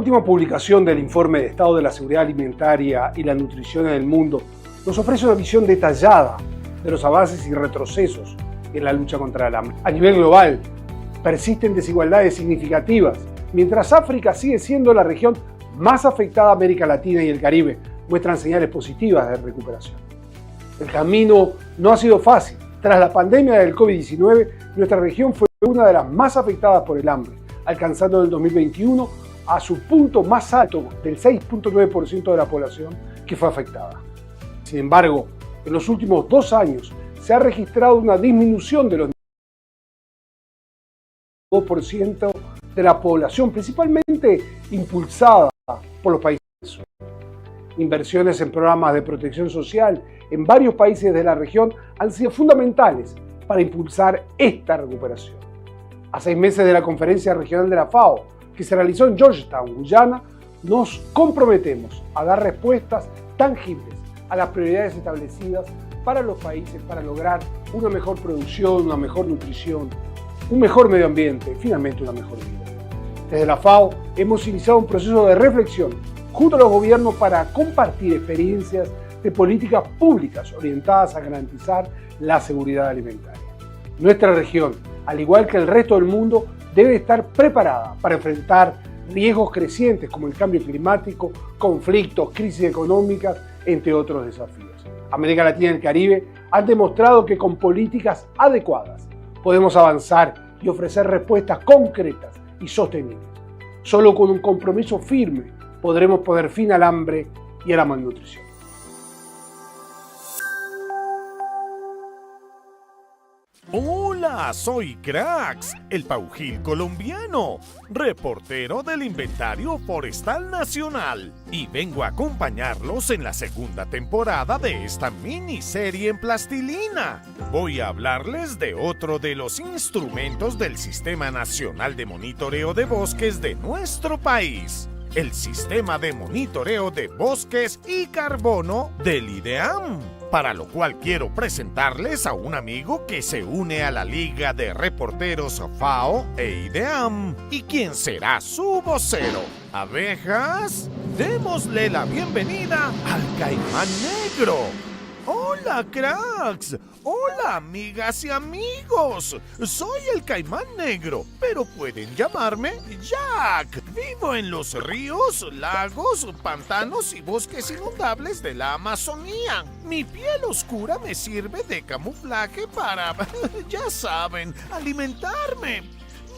última publicación del informe de Estado de la Seguridad Alimentaria y la Nutrición en el Mundo nos ofrece una visión detallada de los avances y retrocesos en la lucha contra el hambre. A nivel global, persisten desigualdades significativas, mientras África sigue siendo la región más afectada. América Latina y el Caribe muestran señales positivas de recuperación. El camino no ha sido fácil. Tras la pandemia del COVID-19, nuestra región fue una de las más afectadas por el hambre, alcanzando en el 2021 a su punto más alto del 6.9% de la población que fue afectada. Sin embargo, en los últimos 2 años se ha registrado una disminución de los 2% de la población, principalmente impulsada por los países del sur. Inversiones en programas de protección social en varios países de la región han sido fundamentales para impulsar esta recuperación. A 6 meses de la conferencia regional de la FAO, que se realizó en Georgetown, Guyana, nos comprometemos a dar respuestas tangibles a las prioridades establecidas para los países para lograr una mejor producción, una mejor nutrición, un mejor medio ambiente y finalmente una mejor vida. Desde la FAO hemos iniciado un proceso de reflexión junto a los gobiernos para compartir experiencias de políticas públicas orientadas a garantizar la seguridad alimentaria. Nuestra región, al igual que el resto del mundo, debe estar preparada para enfrentar riesgos crecientes como el cambio climático, conflictos, crisis económicas, entre otros desafíos. América Latina y el Caribe han demostrado que con políticas adecuadas podemos avanzar y ofrecer respuestas concretas y sostenibles. Solo con un compromiso firme podremos poner fin al hambre y a la malnutrición. Hola, soy Cracks, el paujil colombiano, reportero del Inventario Forestal Nacional, y vengo a acompañarlos en la segunda temporada de esta miniserie en plastilina. Voy a hablarles de otro de los instrumentos del Sistema Nacional de Monitoreo de Bosques de nuestro país, el Sistema de Monitoreo de Bosques y Carbono del IDEAM, para lo cual quiero presentarles a un amigo que se une a la Liga de Reporteros FAO e IDEAM, y quien será su vocero. ¿Abejas? Démosle la bienvenida al Caimán Negro. ¡Hola, cracks! ¡Hola, amigas y amigos! Soy el Caimán Negro, pero pueden llamarme Jack. Vivo en los ríos, lagos, pantanos y bosques inundables de la Amazonía. Mi piel oscura me sirve de camuflaje para, ya saben, alimentarme.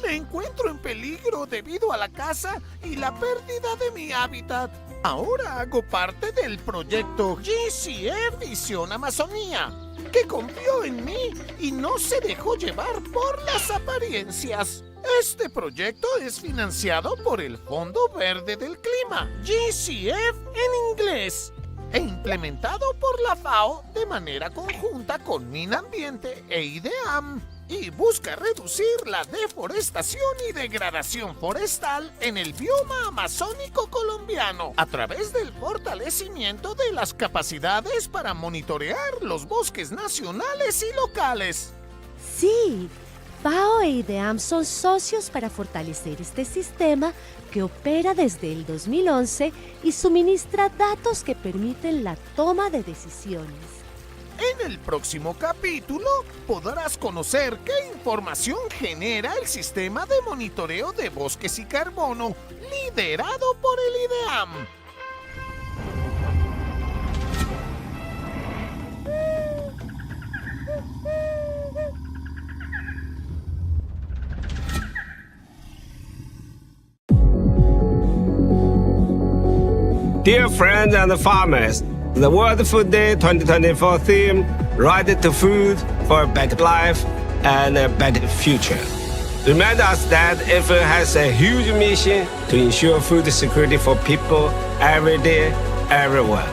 Me encuentro en peligro debido a la caza y la pérdida de mi hábitat. Ahora hago parte del proyecto GCF Visión Amazonía, que confió en mí y no se dejó llevar por las apariencias. Este proyecto es financiado por el Fondo Verde del Clima, GCF en inglés, e implementado por la FAO de manera conjunta con Minambiente e IDEAM, y busca reducir la deforestación y degradación forestal en el bioma amazónico colombiano a través del fortalecimiento de las capacidades para monitorear los bosques nacionales y locales. Sí, FAO e IDEAM son socios para fortalecer este sistema que opera desde el 2011 y suministra datos que permiten la toma de decisiones. En el próximo capítulo podrás conocer qué información genera el sistema de monitoreo de bosques y carbono liderado por el IDEAM. Dear friends and farmers, the World Food Day 2024 theme, Right to Food for a Better Life and a Better Future, reminds us that IFA has a huge mission to ensure food security for people every day, everywhere.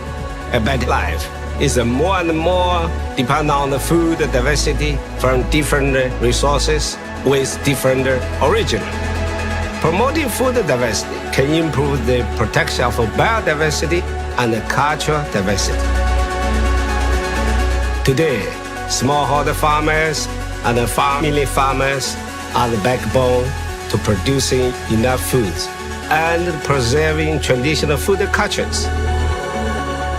A better life is more and more dependent on the food diversity from different resources with different origin. Promoting food diversity can improve the protection of biodiversity and cultural diversity. Today, smallholder farmers and family farmers are the backbone to producing enough food and preserving traditional food cultures.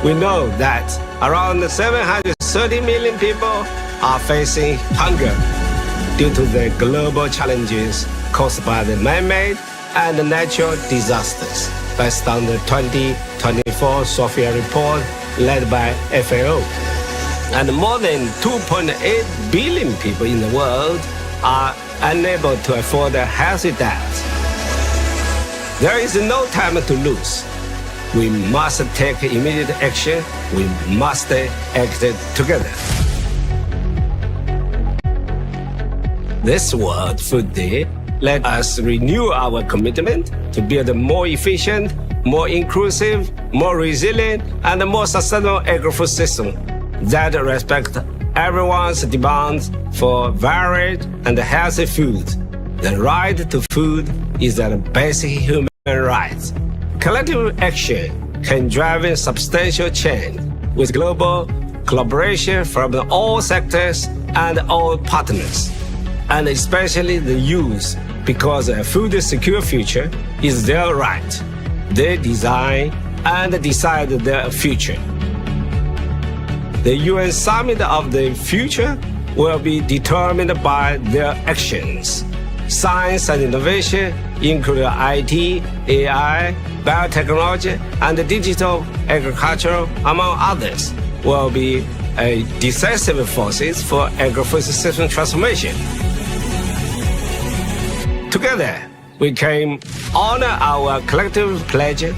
We know that around 730 million people are facing hunger due to the global challenges caused by the man-made and natural disasters, based on the 2024 Sofia report led by FAO. And more than 2.8 billion people in the world are unable to afford a healthy diet. There is no time to lose. We must take immediate action. We must act together. This World Food Day let us renew our commitment to build a more efficient, more inclusive, more resilient, and more sustainable agri-food system that respects everyone's demands for varied and healthy food. The right to food is a basic human right. Collective action can drive substantial change with global collaboration from all sectors and all partners, and especially the youth, because a food secure future is their right. They design and decide their future. The UN Summit of the Future will be determined by their actions. Science and innovation, including IT, AI, biotechnology, and digital agriculture, among others, will be a decisive forces for agri-food system transformation. Together, we can honor our collective pledge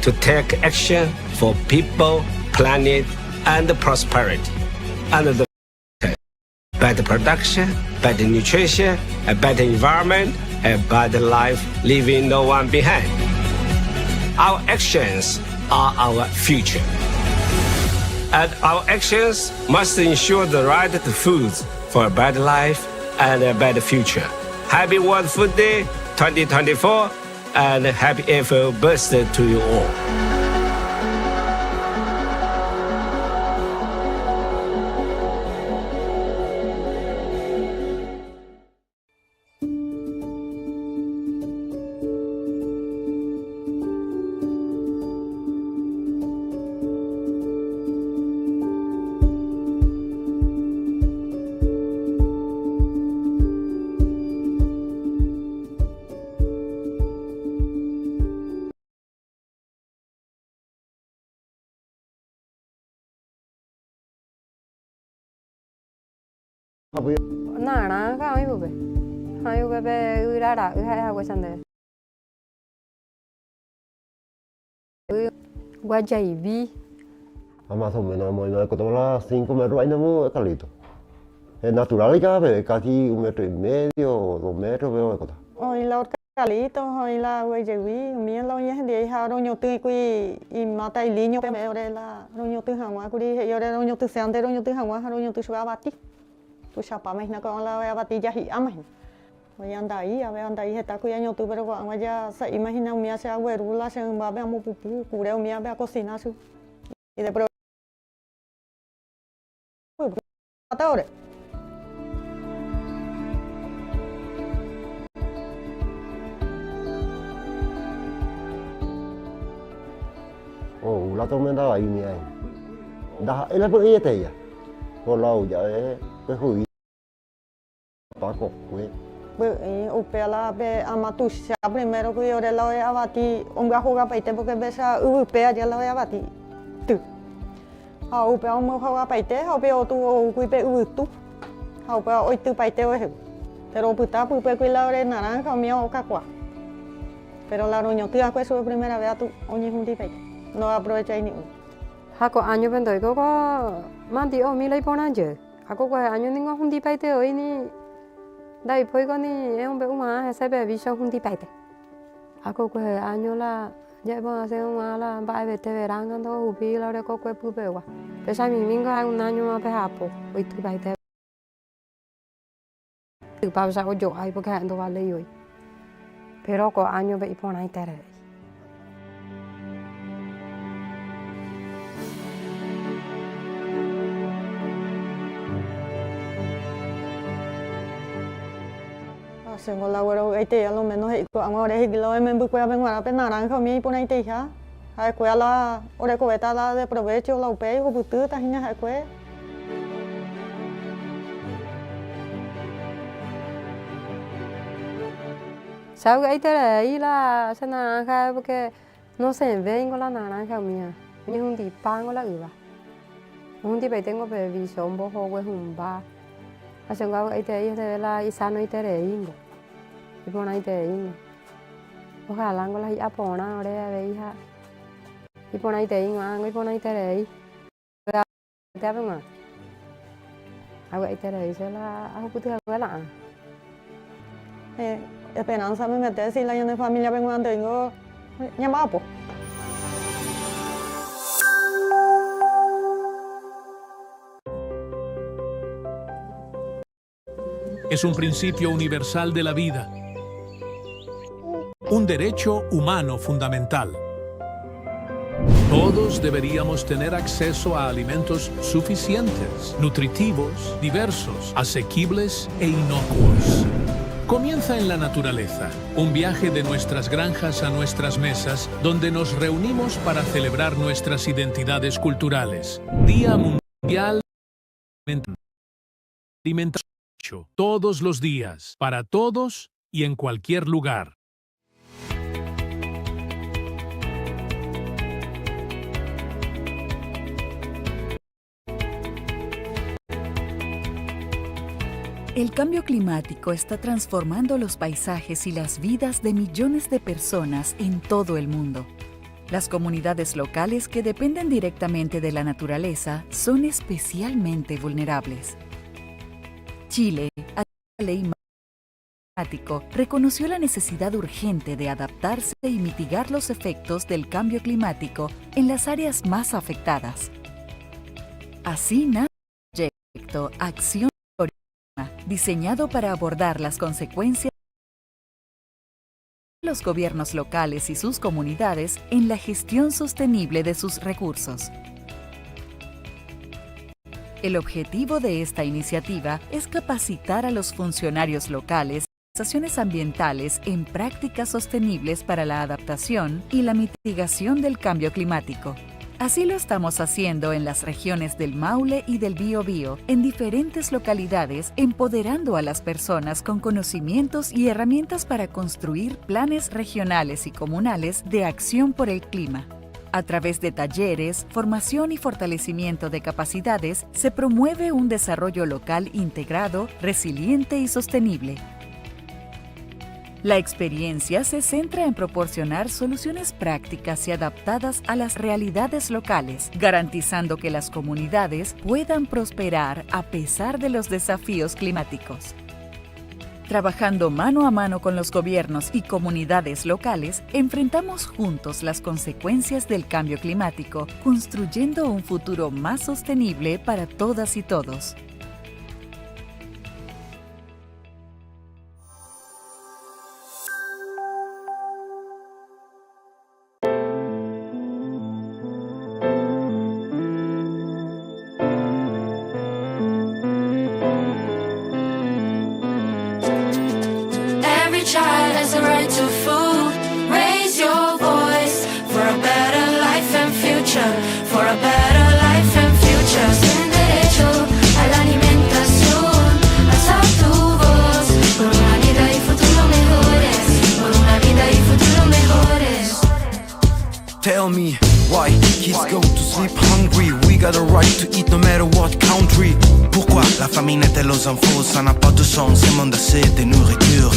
to take action for people, planet, and prosperity, and the better production, better nutrition, a better environment, a better life, leaving no one behind. Our actions are our future. And our actions must ensure the right to food for a better life and a better future. Happy World Food Day 2024 and happy FAO birthday to you all. Nana kami bube, ayo bebe urara uhai hawa sande. Guajaibi. Más o menos, me costó 5 metros ahí no calito. Es natural ya, casi 1,5 metros o 2 metros veo de cota. Hoy la orca calito, hoy la guajaibi, mi la oña de ha roño tu kui y mata el niño, pero ore la roño tu hangwa kuri, y ore roño tu seante roño tu hangwa, roño tu suabati. Tu chapa imagina con la abati ya hi amai. Voy a andar ahí, está cuidando tú, pero cuando ya se imagina un día se agüerula, se va a ver un pupú, cubre un día a cocinar su. Y de pronto. Hasta ahora. La tormenta ahí, mira. Es la poquilla de ella. Por la olla, es judía. Paco, güey. Upela be amatusha primero que yo la voy a batir un gajo gapaite porque besa upea ya la voy a batir tu ha upea un gajo gapaite ha upea tu cuipe utu ha upea hoy tu paite oje pero puta pupe que la ore naranja mío cacua pero la roño tía que su primera vez a tu oñi junti paite no aprovecha ni uno Hako año pendoy ko mandi o mi lai pona je hako ko año ningo junti paite hoy ni Dai poi con un be uma se be viso junti paite. Ako ko año la ya bon se una la ba be te verán ando upi la re ko ko pu be wa. Pesa mi mingo un año ma pe hapo. Oi tu paite. Tu pa sa o jo ai porque ando vale hoy. Pero ko año be ipona itere. Según la güero a lo menos ahora es lo me puede venir a penar naranja mi por ahí teja. A escuela ore cobeta la de provecho la UP o butu ta hinya a cue. Sao cái ấy là sẽ naranja porque no se ve con la naranja mía. Ni un di pan con la uva. Un di tengo per visión bojo que humba. Así que ahí te la isano y te reingo. Y pon ahí te reingo. Ojalá con la apona ore a ver hija. Y pon ahí te reingo, y pon ahí te reingo. Te ave nga. Agua ahí te reingo se la hago puta la. Esperanza me mete si la de familia vengo a tengo llamapo. Es un principio universal de la vida, un derecho humano fundamental. Todos deberíamos tener acceso a alimentos suficientes, nutritivos, diversos, asequibles e inocuos. Comienza en la naturaleza, un viaje de nuestras granjas a nuestras mesas, donde nos reunimos para celebrar nuestras identidades culturales. Día Mundial de Alimentación. Todos los días, para todos y en cualquier lugar. El cambio climático está transformando los paisajes y las vidas de millones de personas en todo el mundo. Las comunidades locales que dependen directamente de la naturaleza son especialmente vulnerables. Chile, a la ley climático, reconoció la necesidad urgente de adaptarse y mitigar los efectos del cambio climático en las áreas más afectadas. Así nace el proyecto Acción diseñado para abordar las consecuencias de los gobiernos locales y sus comunidades en la gestión sostenible de sus recursos. El objetivo de esta iniciativa es capacitar a los funcionarios locales y organizaciones ambientales en prácticas sostenibles para la adaptación y la mitigación del cambio climático. Así lo estamos haciendo en las regiones del Maule y del Biobío, en diferentes localidades, empoderando a las personas con conocimientos y herramientas para construir planes regionales y comunales de acción por el clima. A través de talleres, formación y fortalecimiento de capacidades, se promueve un desarrollo local integrado, resiliente y sostenible. La experiencia se centra en proporcionar soluciones prácticas y adaptadas a las realidades locales, garantizando que las comunidades puedan prosperar a pesar de los desafíos climáticos. Trabajando mano a mano con los gobiernos y comunidades locales, enfrentamos juntos las consecuencias del cambio climático, construyendo un futuro más sostenible para todas y todos. Child has a right to food. Raise your voice for a better life and future. For a better life and future. Sin derecho a la alimentación. Alza tu voz por una vida y futuro mejores. Por una vida y futuro mejores. Tell me why kids go to sleep hungry. We got a right to eat no matter what country. Pourquoi la famine est-elle aux infos? Ça n'a pas de sens, c'est monde assez de nourriture.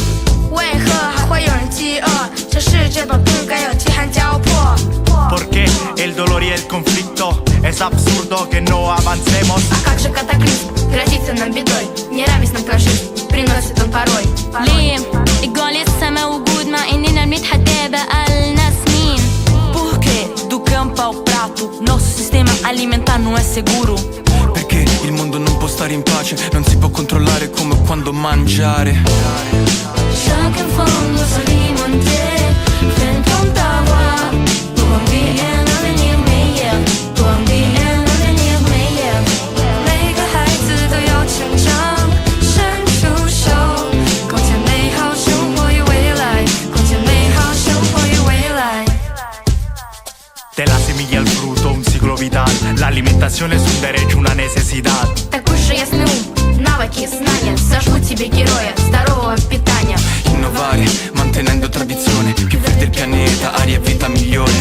为何还会有人饥饿？这世界本不该有饥寒交迫。 Porque el dolor y el conflicto es absurdo que no avancemos. А как же катаклизм грозится нам бедой? Неравность нам про жизнь приносит он порой. ليه الجوع لسه موجود مع اننا بنتحدى بقالنا سنين؟ Porque do campo ao prato nosso sistema alimentar não é seguro. Perché il mondo non può stare in pace, non si può controllare come e quando mangiare. 伤跟风多少里蒙街，传统大话，不往地面那边你没有，不往地面那边你没有。每个孩子都要成长，伸出手，共建美好。educación es un derecho, una necesidad. Такой же ясный ум, навыки, знания. Зажгу тебе героя здорового питания. Innovare, mantenendo tradizione, più verde il pianeta, aria e vita migliore.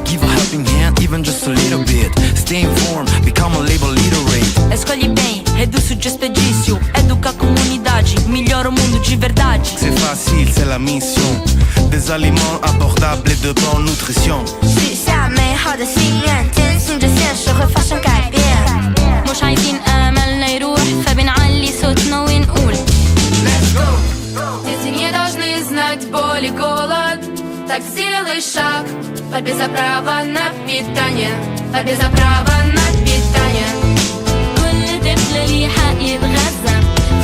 Give a helping hand, even just a little bit. Stay informed, become a label literate. Escolhe bem, reduz o desperdício, educa a comunidade, melhora o mundo de verdade. C'est facile, c'est la mission. Des aliments abordables et de bonne nutrition. 许下美好的心愿，坚信着现实会发生改变。 مش عايزين آملنا يروح فبنعلي صوتنا ونقول Let's go! Дети не должны знать боль и голод. Так сделай шаг в борьбе за право на питание. В борьбе за право на питание. كل طفل ليه حق يتغذى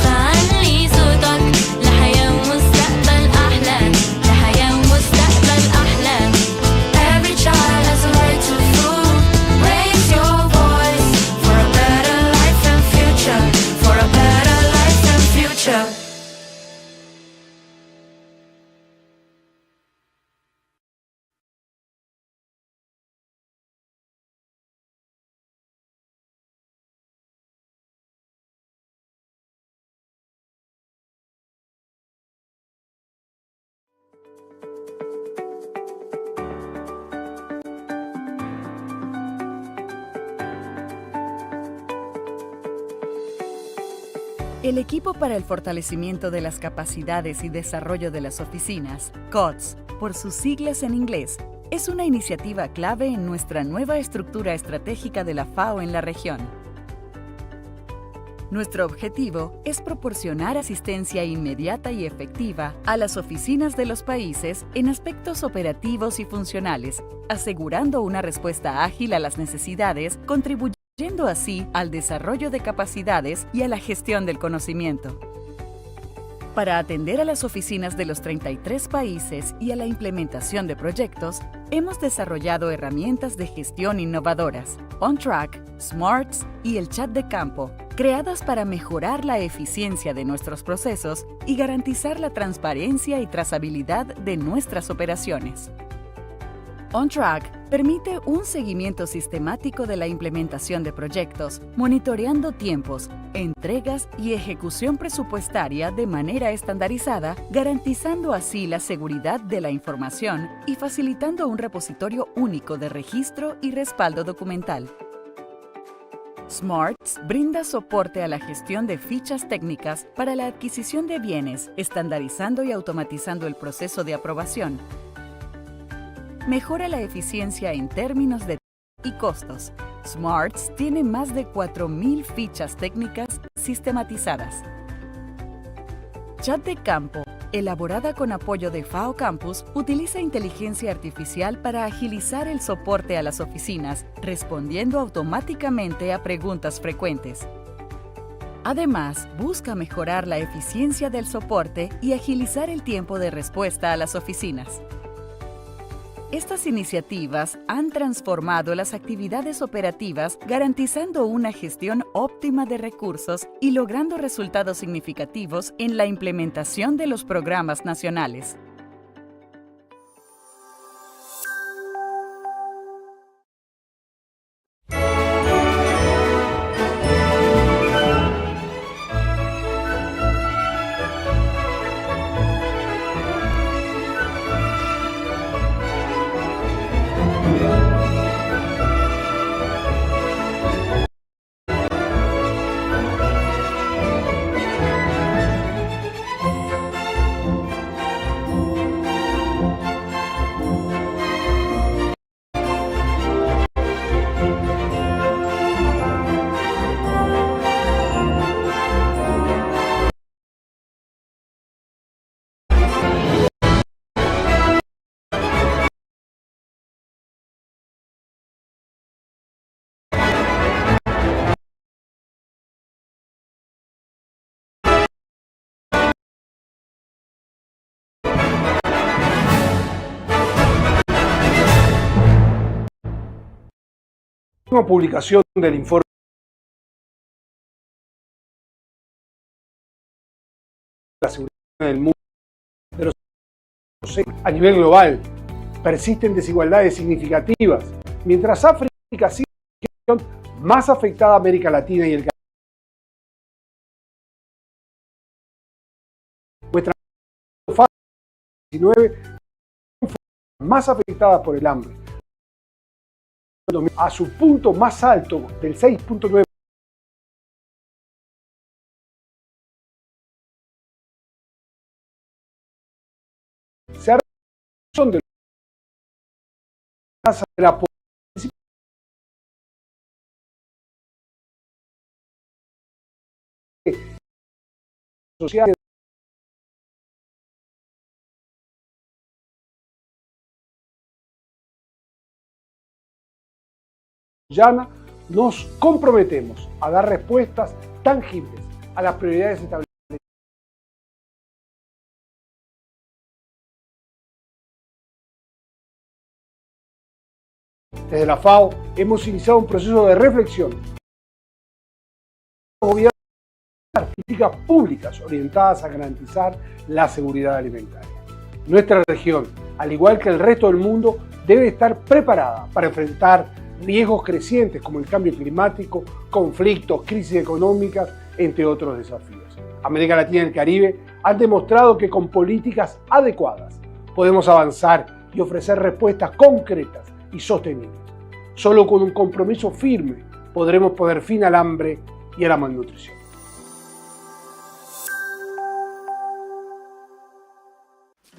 فعلي صوتك لحياة ومستقبل أحلى لحياة ومستقبل أحلى. Every child has a right to food. Raise your voice for a better life and future. For a better life and future. El Equipo para el Fortalecimiento de las Capacidades y Desarrollo de las Oficinas, COTS, por sus siglas en inglés, es una iniciativa clave en nuestra nueva estructura estratégica de la FAO en la región. Nuestro objetivo es proporcionar asistencia inmediata y efectiva a las oficinas de los países en aspectos operativos y funcionales, asegurando una respuesta ágil a las necesidades, contribuyendo así al desarrollo de capacidades y a la gestión del conocimiento. Para atender a las oficinas de los 33 países y a la implementación de proyectos, hemos desarrollado herramientas de gestión innovadoras, OnTrack, Smarts y el Chat de campo, creadas para mejorar la eficiencia de nuestros procesos y garantizar la transparencia y trazabilidad de nuestras operaciones. OnTrack permite un seguimiento sistemático de la implementación de proyectos, monitoreando tiempos, entregas y ejecución presupuestaria de manera estandarizada, garantizando así la seguridad de la información y facilitando un repositorio único de registro y respaldo documental. Smarts brinda soporte a la gestión de fichas técnicas para la adquisición de bienes, estandarizando y automatizando el proceso de aprobación. Mejora la eficiencia en términos de y costos. Smarts tiene más de 4.000 fichas técnicas sistematizadas. Chat de campo, elaborada con apoyo de FAO Campus, utiliza inteligencia artificial para agilizar el soporte a las oficinas, respondiendo automáticamente a preguntas frecuentes. Además, busca mejorar la eficiencia del soporte y agilizar el tiempo de respuesta a las oficinas. Estas iniciativas han transformado las actividades operativas, garantizando una gestión óptima de recursos y logrando resultados significativos en la implementación de los programas nacionales. Una publicación del informe de la seguridad del mundo de los a nivel global. Persisten desigualdades significativas, mientras África sigue más afectada de América Latina y el Caribe. Nuestra fase 19 más afectada por el hambre, a su punto más alto del 6.9%. Se ha reducido de la población social llana. Nos comprometemos a dar respuestas tangibles a las prioridades establecidas. Desde la FAO hemos iniciado un proceso de reflexión. Gobierno políticas públicas orientadas a garantizar la seguridad alimentaria. Nuestra región, al igual que el resto del mundo, debe estar preparada para enfrentar riesgos crecientes como el cambio climático, conflictos, crisis económicas, entre otros desafíos. América Latina y el Caribe han demostrado que con políticas adecuadas podemos avanzar y ofrecer respuestas concretas y sostenibles. Solo con un compromiso firme podremos poner fin al hambre y a la malnutrición.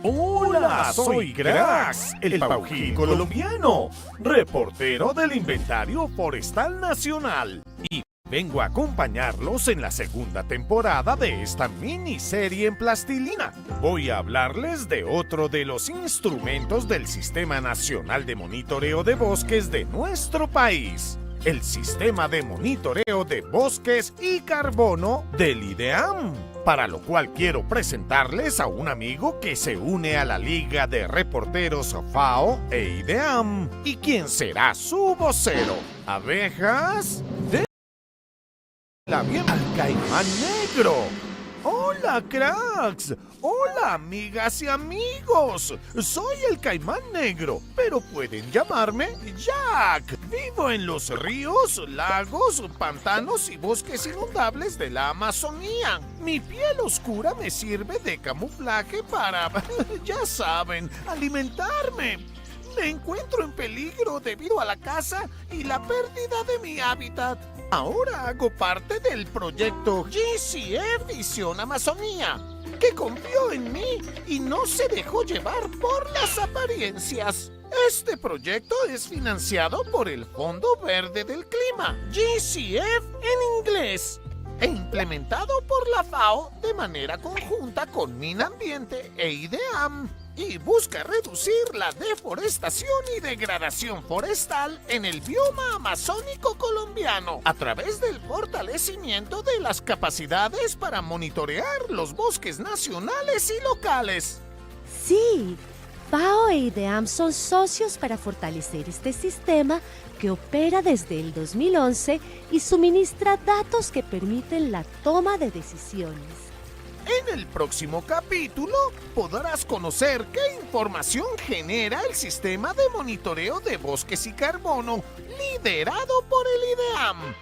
Hola, soy Grax, el paujil colombiano, reportero del Inventario Forestal Nacional, y vengo a acompañarlos en la segunda temporada de esta miniserie en plastilina. Voy a hablarles de otro de los instrumentos del Sistema Nacional de Monitoreo de Bosques de nuestro país, el Sistema de Monitoreo de Bosques y Carbono del IDEAM, para lo cual quiero presentarles a un amigo que se une a la Liga de Reporteros FAO e IDEAM, y quien será su vocero. Abejas de la bien al caimán negro. Hola, cracks. Hola, amigas y amigos. Soy el caimán negro, pero pueden llamarme Jack. Vivo en los ríos, lagos, pantanos y bosques inundables de la Amazonía. Mi piel oscura me sirve de camuflaje para, ya saben, alimentarme. Me encuentro en peligro debido a la caza y la pérdida de mi hábitat. Ahora hago parte del proyecto GCF Visión Amazonía, que confió en mí y no se dejó llevar por las apariencias. Este proyecto es financiado por el Fondo Verde del Clima, GCF en inglés, e implementado por la FAO de manera conjunta con Minambiente e IDEAM, y busca reducir la deforestación y degradación forestal en el bioma amazónico colombiano a través del fortalecimiento de las capacidades para monitorear los bosques nacionales y locales. Sí, FAO e IDEAM son socios para fortalecer este sistema que opera desde el 2011 y suministra datos que permiten la toma de decisiones. En el próximo capítulo podrás conocer qué información genera el sistema de monitoreo de bosques y carbono liderado por el IDEAM.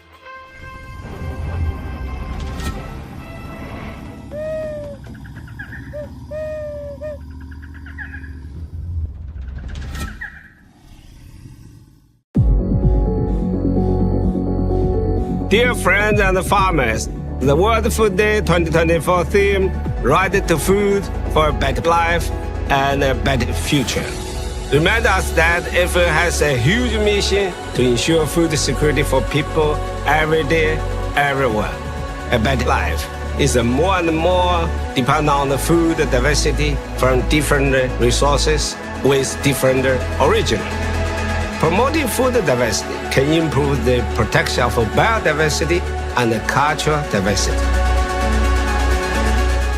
Dear friends and farmers, the World Food Day 2024 theme, Right to Food for a Better Life and a Better Future, reminds us that FAO has a huge mission to ensure food security for people every day, everywhere. A better life is more and more dependent on the food diversity from different resources with different origin. Promoting food diversity can improve the protection of biodiversity and cultural diversity.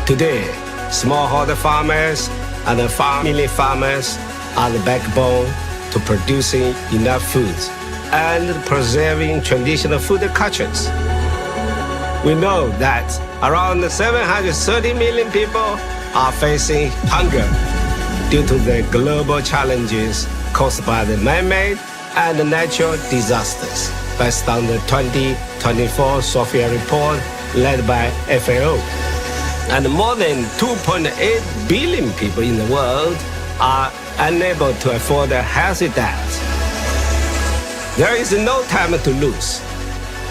Today, smallholder farmers and family farmers are the backbone to producing enough food and preserving traditional food cultures. We know that around 730 million people are facing hunger due to the global challenges caused by the man-made and natural disasters. based on the 2024 Sofia report led by FAO. And more than 2.8 billion people in the world are unable to afford a healthy diet. There is no time to lose.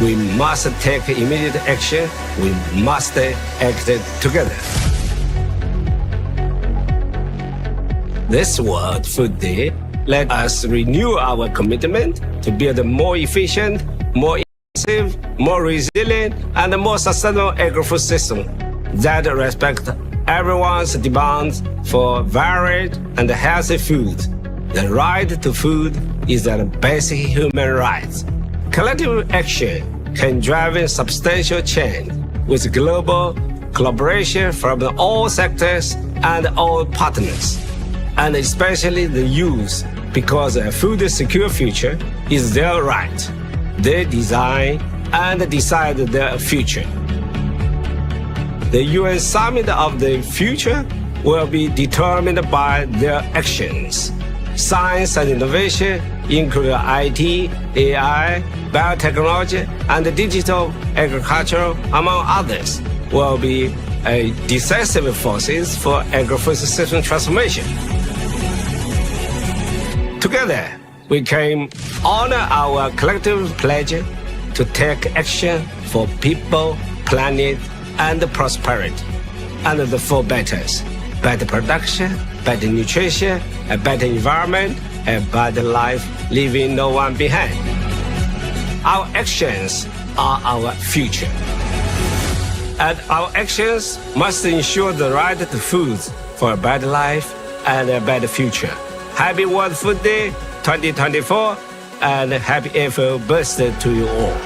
We must take immediate action. We must act together. This World Food Day let us renew our commitment to build a more efficient, more inclusive, more resilient, and more sustainable agri-food system that respects everyone's demands for varied and healthy food. The right to food is a basic human right. Collective action can drive substantial change with global collaboration from all sectors and all partners, and especially the youth, because a food secure future is their right. They design and decide their future. The UN Summit of the Future will be determined by their actions. Science and innovation, including IT, AI, biotechnology, and digital agriculture, among others, will be decisive forces for agri-food system transformation. Together, we can honor our collective pledge to take action for people, planet, and prosperity, and the four betters: better production, better nutrition, a better environment, a better life, leaving no one behind. Our actions are our future. And our actions must ensure the right to food for a better life and a better future. Happy World Food Day 2024 and happy FAO birthday to you all.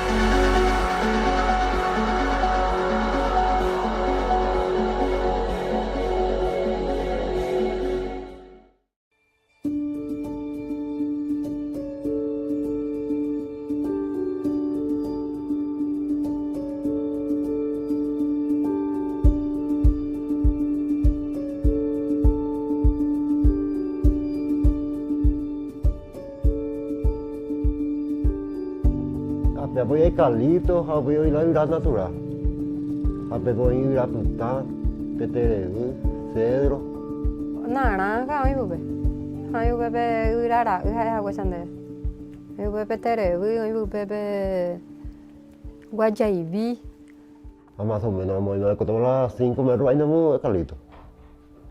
Voy a Carlito, voy a ir a la natural. Voy a ir a Puntán, Peteregu, Cedro. Naranja, ay bube. Ay bube urara, ay agua sande. Ay bube Peteregu, ay bube Guayaibí. Más o menos, voy a controlar 5 metros, ahí no es Carlito.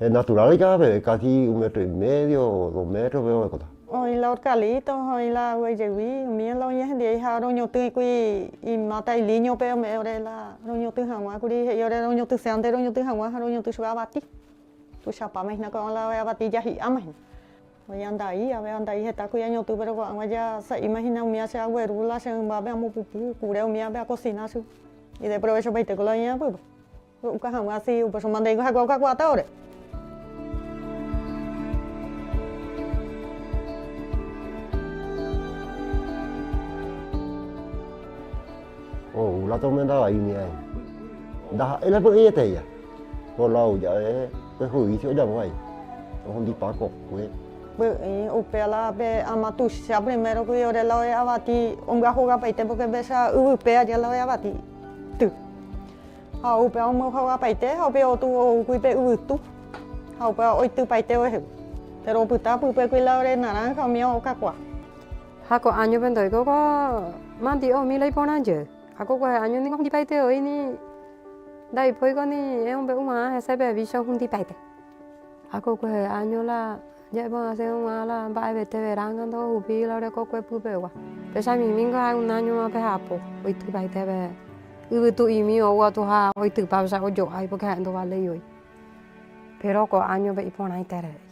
Es natural ya, casi 1,5 metros o 2 metros, veo de contar. Ôi lâu Carlito, ôi là quay chơi quý, miếng lâu nhé, đi ha đâu nhiều tư quý, mà tay lý nhiều bèo mẹ ở đây là đâu nhiều tư hàng hóa, quý đi ở đây đâu nhiều tư sáng đây đâu nhiều tư hàng hóa, đâu nhiều tư số abati, tu sapa mình nó còn là abati jadi amah, rồi anh đại hết ta quý nhiều tư bây giờ quảng ngoài ra sai mà hình nào mía sẽ quay rula sẽ bà bé mua pupu, củ đeo mía bé cocina su, đi đây bây giờ bây giờ có lại nhá bữa, cũng có hàng hóa gì, bây giờ mình đây có hai cái quả tao đấy. La tormenta ahí mi ai. Da ela por aí teia. Por lá já é hui chỗ đồng vậy. Không đi phá cột quê. Bữa upela be amatu Chap primero que yo de la avati onga hoga paite porque besa upea de la avati. Tu. Ha upea mo hoga paite, ha be tu kui pe tu. Ha upea oi tu paite o. Pero puta pupe kui la de naranja mio kakwa. Ha ko año bendoi ko mandi o mi lai pona je. Ako ko año ni không đi paite oi ni dai phoi ko ni em be uma ha sai be vision không đi paite. Ako ko año la ya ba se uma la ba be te verán do upi la de ko ko pupe wa. Pe sa mi mingo ha un año ma pe hapo oi tu paite be. U tu i mi o wa tu ha oi tu pa sa o jo ai porque ando va le oi. Pero ko año be ipona itere.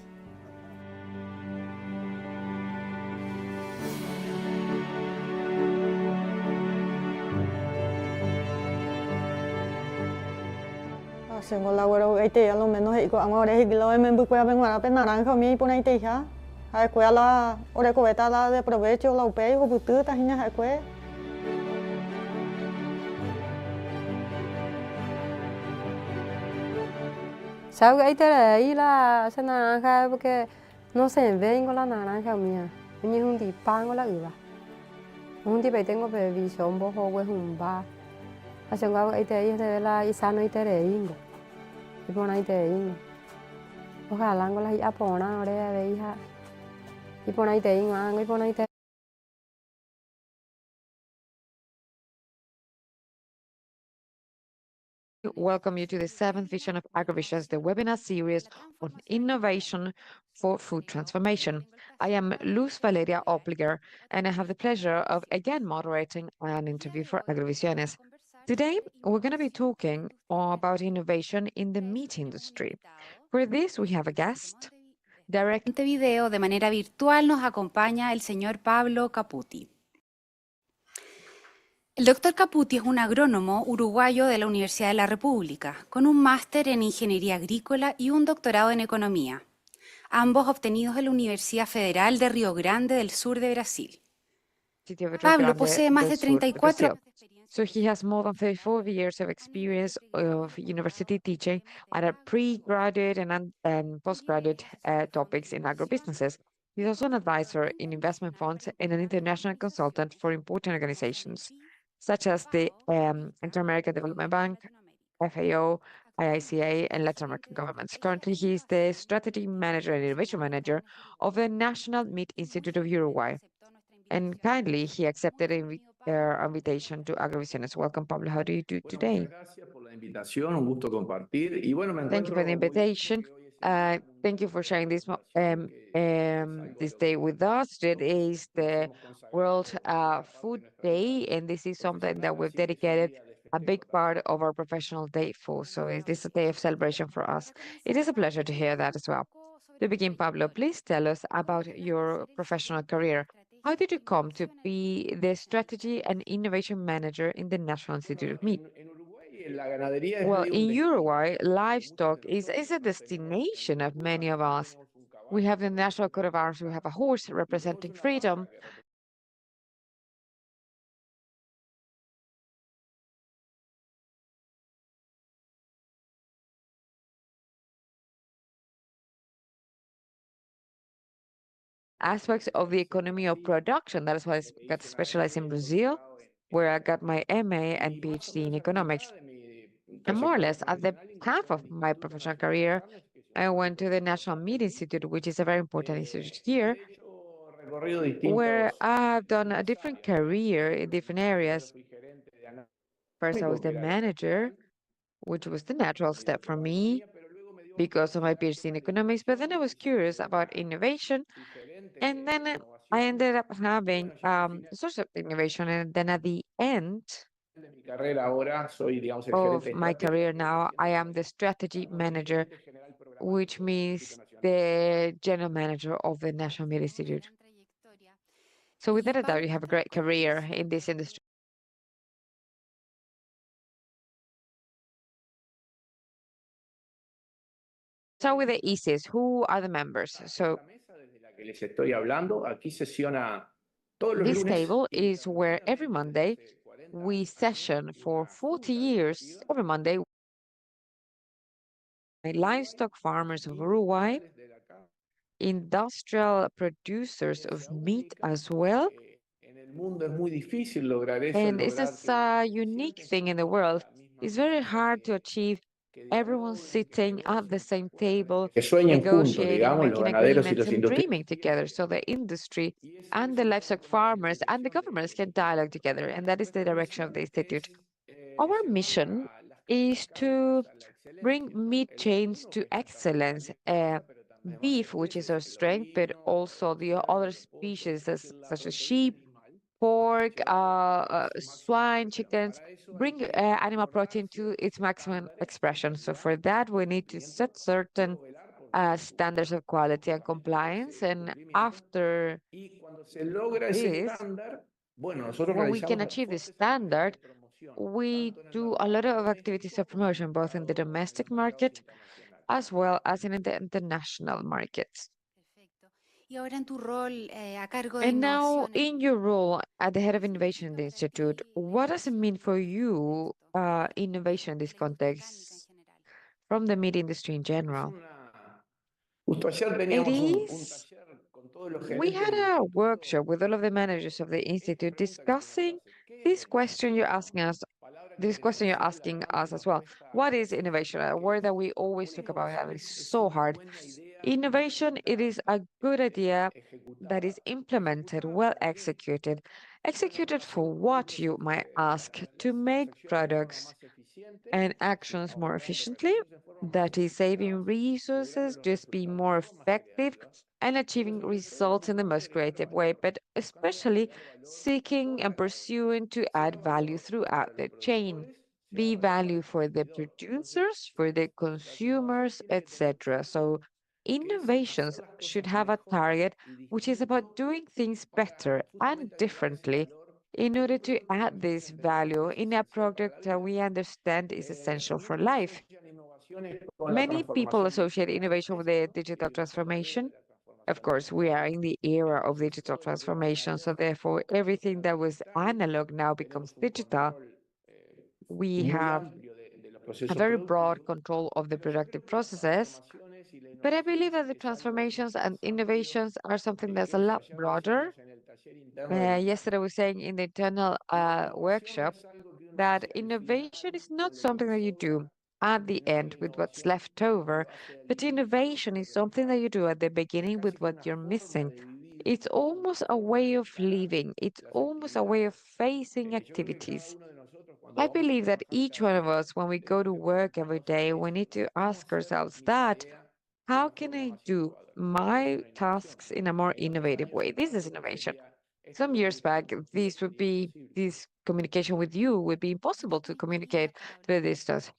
Según la güero este a lo menos y con ahora es que lo en buque ven guara pe naranja mi pone este ja hay que la ore cubeta la de provecho la upe o butu ta hinya hay que Sao cái ahí la esa naranja porque no se ven con la naranja mía. Ni un pan con la uva. Hundi pai tengo pe visión bo ho we humba. Asenga ite ite la isano ite reingo. Ipona ite ingo. Ojalá ngo la apona ore ve hija. Ipona ite ingo ango ipona ite. Welcome you to the seventh edition of Agrovisiones, the webinar series on innovation for food transformation. I am Luz Valeria Opliger, and I have the pleasure of again moderating an interview for Agrovisiones. Today, we're going to be talking about innovation in the meat industry. For this, we have a guest. En este video, de manera virtual, nos acompaña el señor Pablo Caputi. El doctor Caputi es un agrónomo uruguayo de la Universidad de la República, con un máster en Ingeniería Agrícola y un doctorado en Economía, ambos obtenidos en la Universidad Federal de Río Grande del Sur de Brasil. Pablo posee más de 34 So he has more than 34 years of experience of university teaching at a pre-graduate and postgraduate topics in agrobusinesses. He's also an advisor in investment funds and an international consultant for important organizations, such as the Inter-American Development Bank, FAO, IICA, and Latin American governments. Currently, he is the strategy manager and innovation manager of the National Meat Institute of Uruguay. And kindly, he accepted our invitation to Agrovisiones. Welcome, Pablo. How do you do today? Thank you for the invitation. Thank you for sharing this day with us. Today is the World Food Day, and this is something that we've dedicated a big part of our professional day for. So it is a day of celebration for us. It is a pleasure to hear that as well. To begin, Pablo, please tell us about your professional career. How did you come to be the strategy and innovation manager in the National Institute of Meat? Well, in Uruguay, livestock is a destination of many of us. We have the national coat of arms, we have a horse representing freedom. Aspects of the economy of production. That is why I got specialized in Brazil, where I got my MA and PhD in economics. And more or less, at the half of my professional career, I went to the National Meat Institute, which is a very important institute here, where I've done a different career in different areas. First, I was the manager, which was the natural step for me because of my PhD in economics, but then I was curious about innovation, and then I ended up having a source of innovation, and then at the end of my career now, I am the strategy manager, which means the general manager of the National Meat Institute. So without a doubt, you have a great career in this industry. So with the ECs, who are the members? So this table is where every Monday we session for 40 years, every Monday, livestock farmers of Uruguay, industrial producers of meat as well. And it's a unique thing in the world. It's very hard to achieve everyone sitting at the same table, negotiating, making agreements, and dreaming together. So the industry and the livestock farmers and the governments can dialogue together. And that is the direction of the Institute. Our mission is to bring meat chains to excellence. Beef, which is our strength, but also the other species such as sheep, pork, swine, chickens, bring animal protein to its maximum expression. So for that, we need to set certain standards of quality and compliance. And after this, when we can achieve this standard, we do a lot of activities of promotion, both in the domestic market as well as in the international markets. And now, in your role at the head of innovation in the Institute, what does it mean for you, innovation in this context, from the meat industry in general? It is We had a workshop with all of the managers of the institute discussing this question you're asking us. This question you're asking us as well. What is innovation? A word that we always talk about that is so hard. Innovation, it is a good idea that is implemented, well executed. Executed for what, you might ask? To make products and actions more efficiently, that is saving resources, just be more effective and achieving results in the most creative way, but especially seeking and pursuing to add value throughout the chain. Be value for the producers, for the consumers, etc. So innovations should have a target which is about doing things better and differently in order to add this value in a product that we understand is essential for life. Many people associate innovation with the digital transformation. Of course, we are in the era of digital transformation, so therefore everything that was analog now becomes digital. We have a very broad control of the productive processes, but I believe that the transformations and innovations are something that's a lot broader. Yesterday, I was saying in the internal workshop that innovation is not something that you do at the end with what's left over, but innovation is something that you do at the beginning with what you're missing. It's almost a way of living, it's almost a way of facing activities. I believe that each one of us, when we go to work every day, we need to ask ourselves that how can I do my tasks in a more innovative way? This is innovation. Some years back, this communication with you would be impossible to communicate through distance.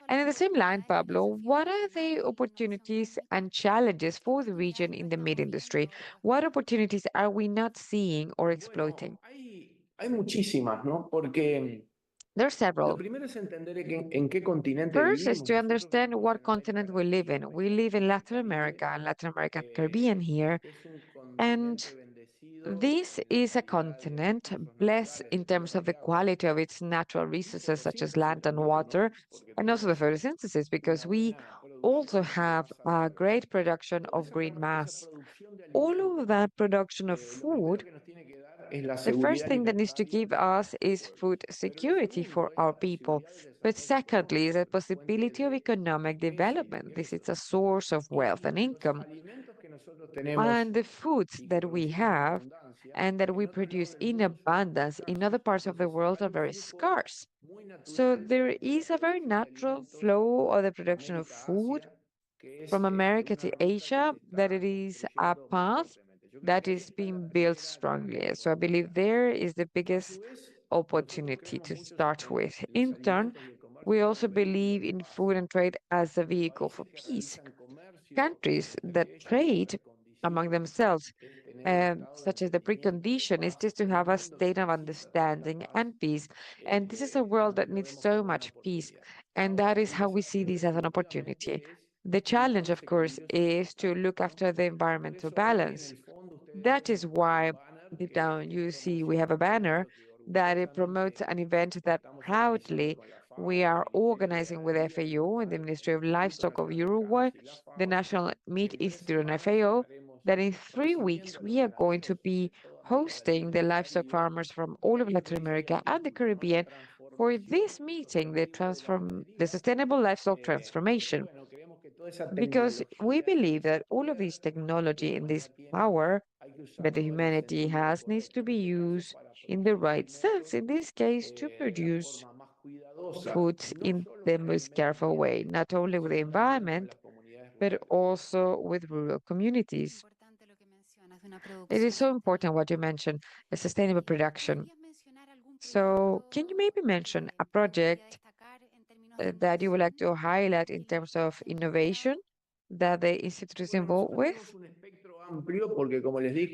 And in the same line, Pablo, what are the opportunities and challenges for the region in the meat industry? What opportunities are we not seeing or exploiting? Hay muchísimas, ¿no? Porque there are lo several. primero es entender en qué continente First is vivimos. to understand what continent we live in. We live in Latin America and Latin American Caribbean here. And this is a continent blessed in terms of the quality of its natural resources, such as land and water, and also the photosynthesis, because we also have a great production of green mass. All of that production of food, the first thing that needs to give us is food security for our people. But secondly, is the possibility of economic development. This is a source of wealth and income. And the foods that we have and that we produce in abundance in other parts of the world are very scarce. So there is a very natural flow of the production of food from America to Asia, that it is a path that is being built strongly. So I believe there is the biggest opportunity to start with. In turn, we also believe in food and trade as a vehicle for peace. Countries that trade among themselves, such as the precondition, is just to have a state of understanding and peace. And this is a world that needs so much peace. And that is how we see this as an opportunity. The challenge, of course, is to look after the environmental balance. That is why deep down you see we have a banner that it promotes an event that proudly we are organizing with FAO and the Ministry of Livestock of Uruguay, the National Meat Institute and FAO, that in 3 weeks we are going to be hosting the livestock farmers from all of Latin America and the Caribbean for this meeting, the Sustainable Livestock Transformation. Because we believe that all of this technology and this power that the humanity has needs to be used in the right sense, in this case, to produce foods in the most careful way, not only with the environment, but also with rural communities. It is so important what you mentioned, a sustainable production. So, can you maybe mention a project that you would like to highlight in terms of innovation that the Institute is involved with?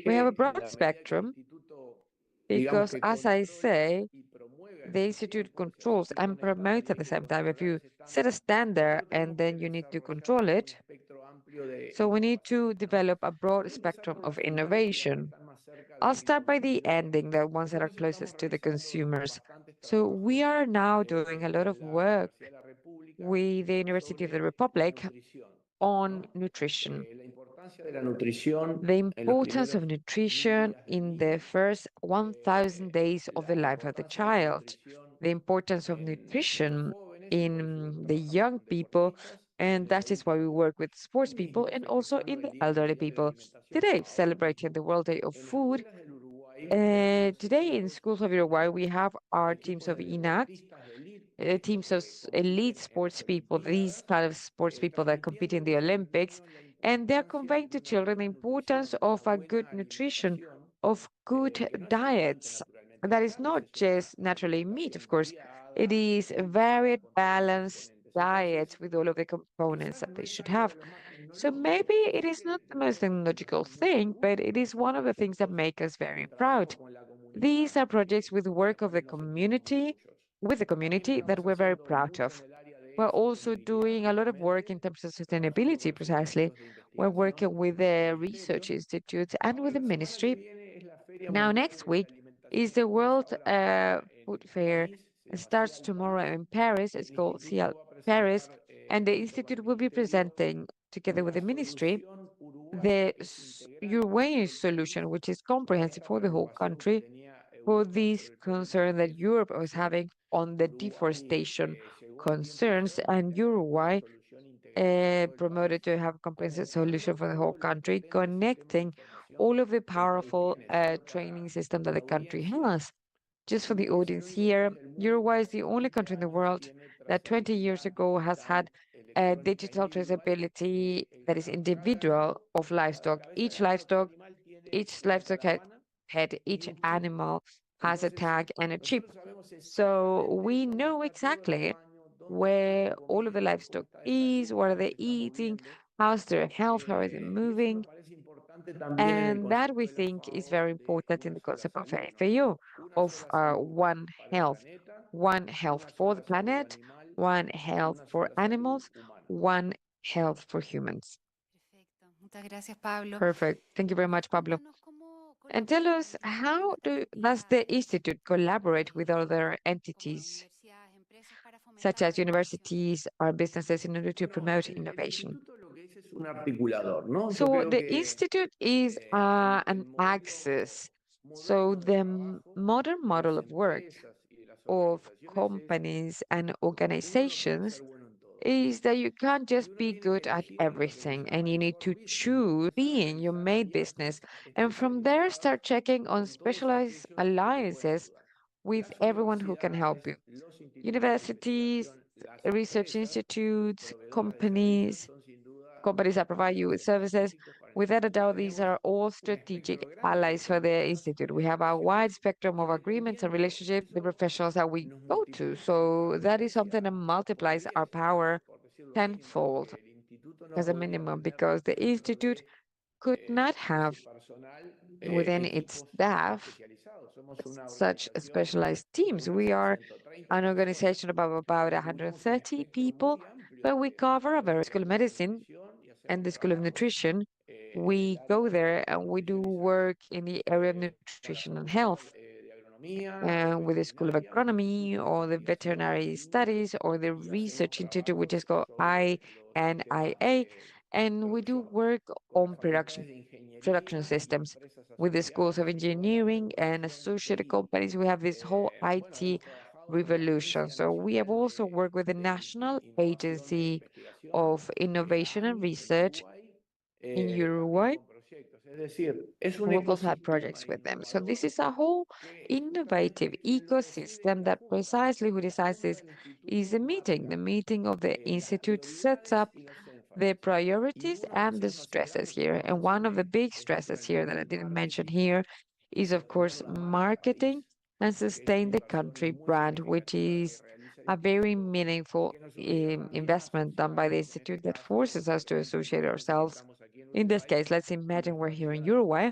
We have a broad spectrum because, as I say, the Institute controls and promotes at the same time. If you set a standard and then you need to control it, so we need to develop a broad spectrum of innovation. I'll start by the ending, the ones that are closest to the consumers. So we are now doing a lot of work with the University of the Republic on nutrition. the importance of nutrition in the first 1,000 days of the life of the child, the importance of nutrition in the young people, and that is why we work with sports people and also in the elderly people. Today, celebrating the World Day of Food, today in schools of Uruguay, we have our teams of INAC, teams of elite sports people, these kind of sports people that compete in the Olympics, and they're conveying to children the importance of a good nutrition, of good diets. And that is not just naturally meat, of course. It is a varied, balanced diet with all of the components that they should have. So maybe it is not the most logical thing, but it is one of the things that make us very proud. These are projects with work of the community, with the community that we're very proud of. We're also doing a lot of work in terms of sustainability, precisely. We're working with the research institutes and with the ministry. Now, next week is the World Food Fair. It starts tomorrow in Paris. It's called CL Paris, and the institute will be presenting, together with the ministry, the Uruguayan solution, which is comprehensive for the whole country, for this concern that Europe was having on the deforestation concerns, and Uruguay promoted to have a comprehensive solution for the whole country, connecting all of the powerful training system that the country has. Just for the audience here, Uruguay is the only country in the world that 20 years ago has had a digital traceability that is individual of livestock. Each livestock had each animal has a tag and a chip. So we know exactly where all of the livestock is, what are they eating, how's their health, how are they moving. And that we think is very important in the concept of FAO, of one health for the planet, one health for animals, one health for humans. Muchas gracias, Pablo. Perfect. Thank you very much, Pablo. And tell us, how does the Institute collaborate with other entities, such as universities or businesses, in order to promote innovation? So the Institute is an axis. So the modern model of work of companies and organizations is that you can't just be good at everything, and you need to choose being your main business, and from there start checking on specialized alliances with everyone who can help you. Universities, research institutes, companies that provide you with services. Without a doubt, these are all strategic allies for the Institute. We have a wide spectrum of agreements and relationships, the professionals that we go to. So that is something that multiplies our power tenfold as a minimum, because the Institute could not have within its staff such specialized teams. We are an organization of about 130 people, but we cover a very School of Medicine and the School of Nutrition. We go there and we do work in the area of nutrition and health, with the School of Agronomy or the Veterinary Studies or the Research Institute, which is called INIA. And we do work on production systems with the schools of engineering and associated companies. We have this whole IT revolution. So we have also worked with the National Agency of Innovation and Research in Uruguay. We've also had projects with them. So this is a whole innovative ecosystem that precisely who decides this is the meeting. The meeting of the Institute sets up the priorities and the stresses here. And one of the big stresses here that I didn't mention here is, of course, marketing and sustain the country brand, which is a very meaningful investment done by the Institute that forces us to associate ourselves. In this case, let's imagine we're here in Uruguay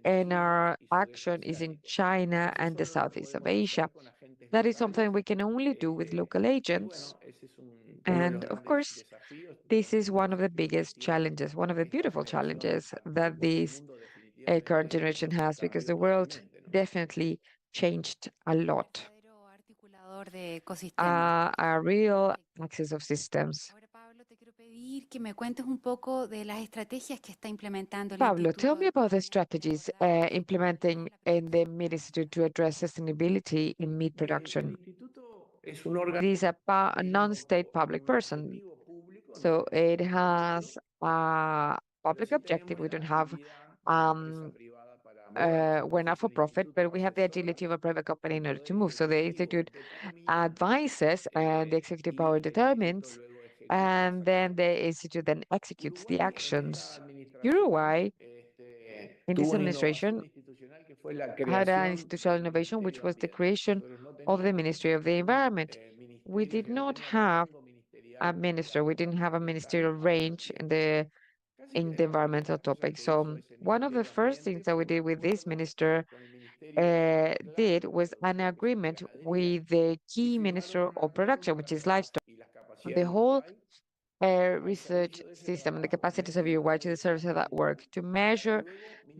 and our action is in China and the Southeast of Asia. That is something we can only do with local agents. And of course, this is one of the biggest challenges, one of the beautiful challenges that this current generation has, because the world definitely changed a lot. A real axis of systems. Pedir que me cuentes un poco de las estrategias que está implementando el Pablo, tell Instituto me about the strategies implementing in the meat institute to address sustainability in meat production. It is a non-state public person, so it has a public objective. We don't have, we're not for profit, but we have the agility of a private company in order to move. So the institute advises and the executive power determines, and then the institute then executes the actions. Uruguay, in this administration, had an institutional innovation, which was the creation of the Ministry of the Environment. We did not have a minister. We didn't have a ministerial range in the environmental topic. So one of the first things that we did with this minister did was an agreement with the key minister of production, which is livestock. The whole research system and the capacities of Uruguay to the service of that work to measure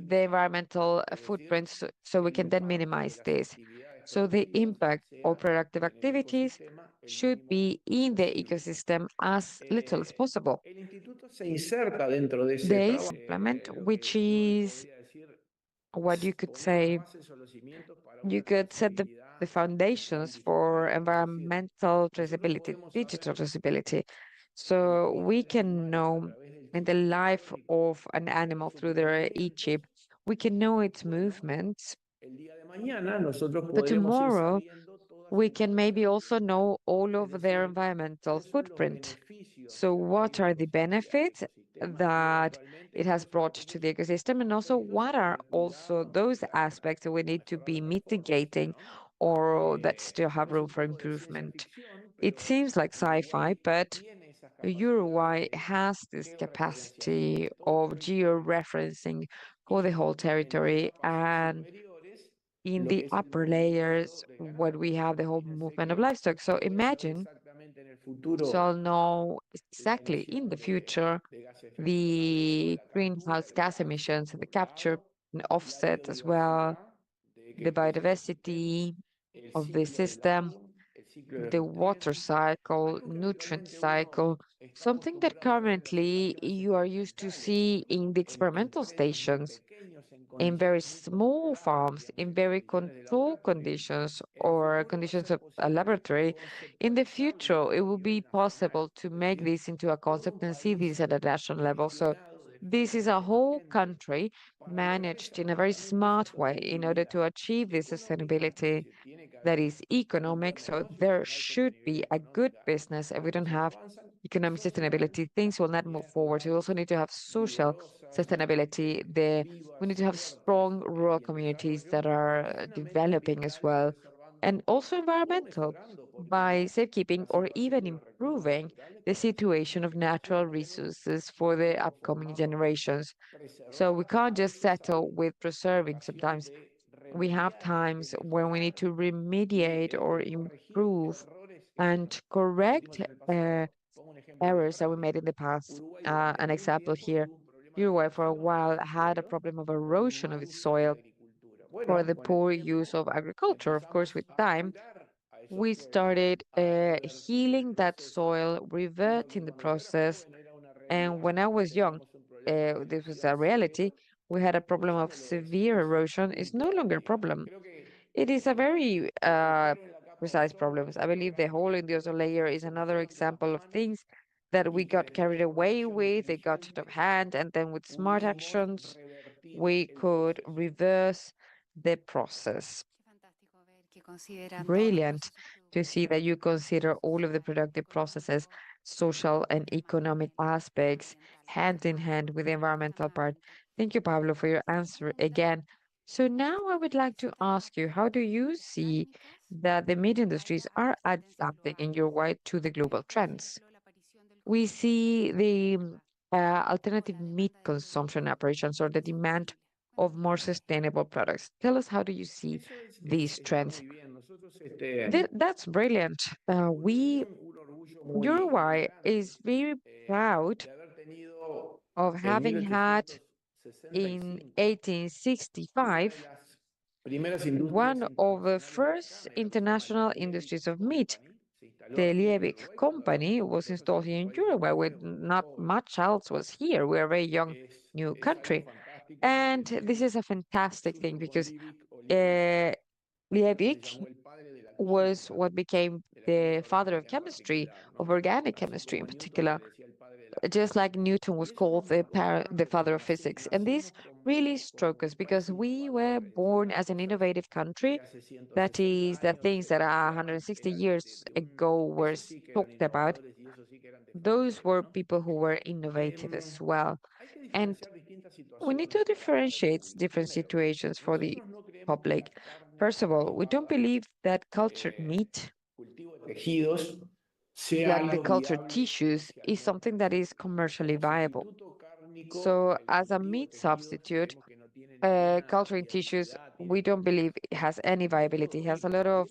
the environmental footprints so we can then minimize this. So the impact of productive activities should be in the ecosystem as little as possible. They implement, which is what you could say, you could set the foundations for environmental traceability, digital traceability. So we can know in the life of an animal through their e-chip, we can know its movements. But tomorrow, we can maybe also know all of their environmental footprint. So what are the benefits that it has brought to the ecosystem, and also what are also those aspects that we need to be mitigating or that still have room for improvement? It seems like sci-fi, but Uruguay has this capacity of geo-referencing for the whole territory, and in the upper layers, what we have the whole movement of livestock. So imagine, so I'll know exactly in the future the greenhouse gas emissions and the capture and offset as well, the biodiversity of the system, the water cycle, nutrient cycle, something that currently you are used to see in the experimental stations, in very small farms, in very controlled conditions or conditions of a laboratory. In the future, it will be possible to make this into a concept and see this at a national level. So this is a whole country managed in a very smart way in order to achieve this sustainability that is economic. So there should be a good business. If we don't have economic sustainability, things will not move forward. We also need to have social sustainability. We need to have strong rural communities that are developing as well, and also environmental by safekeeping or even improving the situation of natural resources for the upcoming generations. So we can't just settle with preserving. Sometimes we have times when we need to remediate or improve and correct errors that we made in the past. An example here, Uruguay for a while had a problem of erosion of its soil for the poor use of agriculture. Of course, with time, we started healing that soil, reverting the process. And when I was young, this was a reality. We had a problem of severe erosion. It's no longer a problem. It is a very precise problem. I believe the whole industrial layer is another example of things that we got carried away with. They got out of hand, and then with smart actions, we could reverse the process. Brilliant to see that you consider all of the productive processes, social and economic aspects, hand in hand with the environmental part. Thank you, Pablo, for your answer again. So now I would like to ask you, how do you see that the meat industries are adapting in your way to the global trends? We see the alternative meat consumption operations or the demand of more sustainable products. Tell us, how do you see these trends? That's brilliant. Uruguay is very proud of having had in 1865 one of the first international industries of meat. the Liebig company was installed here in Uruguay, where not much else was here. We're a very young new country. And this is a fantastic thing because Liebig was what became the father of chemistry, of organic chemistry in particular, just like Newton was called the father of physics. And this really struck us because we were born as an innovative country. That is, the things that 160 years ago were talked about, those were people who were innovative as well. And we need to differentiate different situations for the public. First of all, we don't believe that cultured meat, like the cultured tissues, is something that is commercially viable. So, as a meat substitute, culturing tissues, we don't believe it has any viability. It has a lot of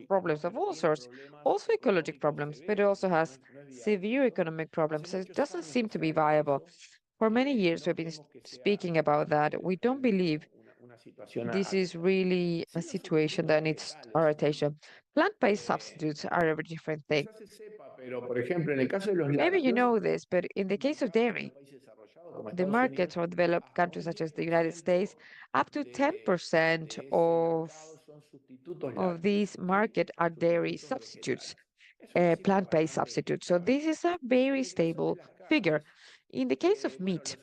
problems of all sorts, also ecologic problems, but it also has severe economic problems. So it doesn't seem to be viable. For many years, we've been speaking about that. We don't believe this is really a situation that needs our attention. Plant-based substitutes are a different thing. Maybe you know this, but in the case of dairy, the markets for developed countries such as the United States, up to 10% of these market are dairy substitutes, plant-based substitutes. So this is a very stable figure. In the case of meat,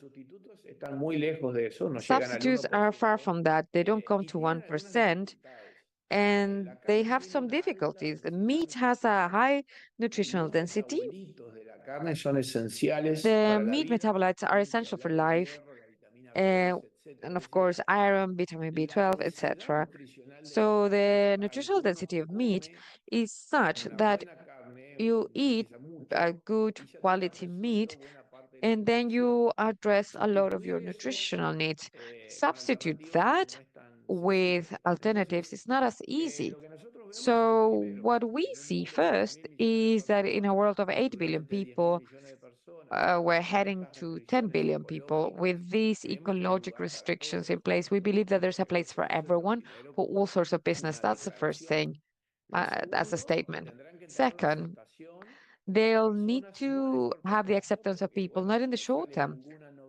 substitutes are far from that. They don't come to 1%, and they have some difficulties. The meat has a high nutritional density. The meat metabolites are essential for life, and of course, iron, vitamin B12, etc. So the nutritional density of meat is such that you eat a good quality meat and then you address a lot of your nutritional needs. Substitute that with alternatives is not as easy. So what we see first is that in a world of 8 billion people, we're heading to 10 billion people with these ecologic restrictions in place. We believe that there's a place for everyone, for all sorts of business. That's the first thing, as a statement. Second, they'll need to have the acceptance of people, not in the short term,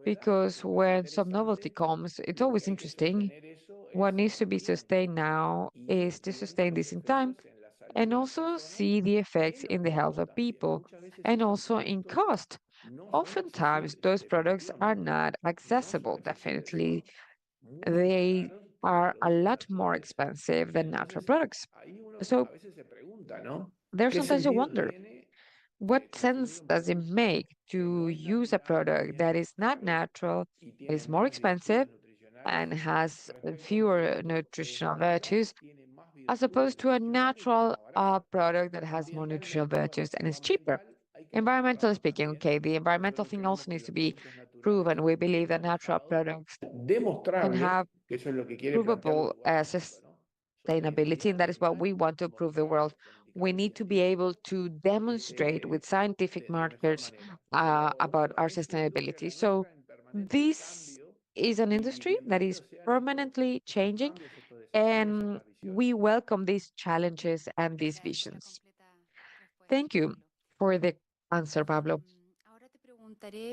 because when some novelty comes, it's always interesting. What needs to be sustained now is to sustain this in time and also see the effects in the health of people and also in cost. Oftentimes, those products are not accessible, definitely. They are a lot more expensive than natural products. So there's sometimes you wonder, what sense does it make to use a product that is not natural, is more expensive, and has fewer nutritional virtues, as opposed to a natural product that has more nutritional virtues and is cheaper? Environmentally speaking, okay, the environmental thing also needs to be proven. We believe that natural products can have provable sustainability, and that is what we want to prove the world. We need to be able to demonstrate with scientific markers about our sustainability. So this is an industry that is permanently changing, and we welcome these challenges and these visions. Thank you for the answer, Pablo.